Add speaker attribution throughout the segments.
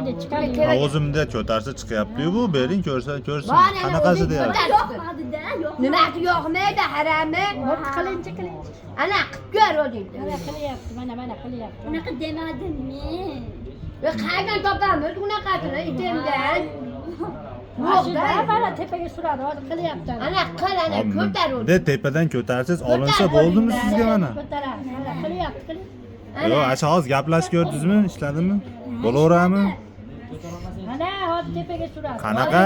Speaker 1: Mende çıkar.
Speaker 2: Ağzımda ko'tarsa chiqyapti-yu bu, bering ko'rsa.
Speaker 3: Bana
Speaker 2: Qanaqasi
Speaker 3: o'zing
Speaker 2: deyapti?
Speaker 3: ko'tar.
Speaker 4: Yo'qmadi-da, yo'q.
Speaker 3: Nimasi yo'qmaydi harami?
Speaker 1: Qilinchi.
Speaker 3: Ana qilib ko'r o'zing.
Speaker 1: Mana qilyapti, mana qilyapti.
Speaker 4: Unaqa demadim men.
Speaker 3: Qayerdan topamiz unaqasini itemdan?
Speaker 1: Yo'qda,
Speaker 3: Yo'qda.
Speaker 1: mana tepaga suradi, hozir qilyapti.
Speaker 3: Ana qil, ana ko'tar o'zing.
Speaker 2: De tepadan ko'tarsiz olinsa bo'ldimi sizga mana?
Speaker 1: Ko'taradi, mana qilyapti.
Speaker 2: Yo'q, acha hozir gaplashib ko'rdingizmi? Ishladimi? Bo'laveradimi?
Speaker 1: Mana hozir tepaga suradi.
Speaker 2: Qanaqa?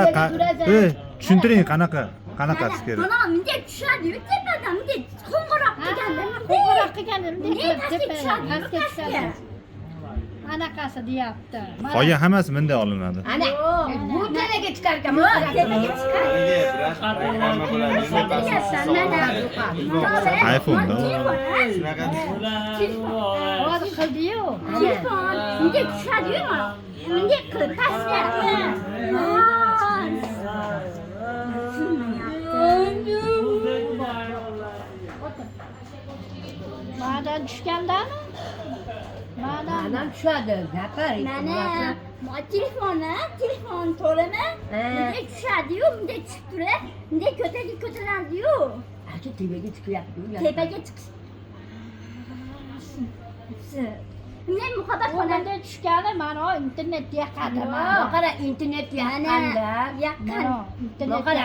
Speaker 2: Tushuntiring qanaqa? Qanaqasi kerak?
Speaker 4: Mana bunday tushadi-yu tepadan, bunday qo'ng'iroq qilganda.
Speaker 1: Qo'ng'iroq qilganda bunday qilib
Speaker 4: pastga
Speaker 1: tepaga
Speaker 4: tushadi,
Speaker 1: pastga tushadi. Anaqasi deyapti.
Speaker 2: Qolgan hammasi bunday olinadi.
Speaker 3: Ana bu tanaga chiqar ekan.
Speaker 4: Tepaga chiqadi.
Speaker 2: iPhone'da.
Speaker 1: Hozir qildi-yu.
Speaker 4: Telefon bunday tushadi-yu mana. Bunday qilib pastga.
Speaker 1: Ma'dan tushgandami? Ma'dan
Speaker 3: Anam tushadi. Gapir.
Speaker 4: Mana telefon to'lama. Bunday tushadi-yu, bunday tushib turib, bunday ko'taradi-yu.
Speaker 3: Acha tepaga chiqyapti.
Speaker 4: Tepaga chiqish. Bunday muhabbat
Speaker 1: Xonanda
Speaker 4: xonada
Speaker 1: tushgani mana internet yaqadi.
Speaker 3: Mana qara internet yaqanda.
Speaker 4: yaqin.
Speaker 3: Mana qara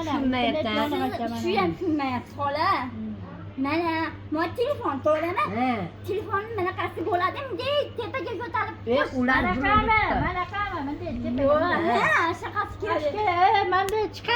Speaker 3: tushunmayapsan.
Speaker 4: Shu ham tushunmayapti xola. Mana telefon to'lama. Telefonni manaqasi bo'ladi, bunday tepaga ko'tarib.
Speaker 3: Ular
Speaker 1: Mana qama, bunday tepaga.
Speaker 4: Ha, shaqasi kerak.
Speaker 1: Manda chiqadi.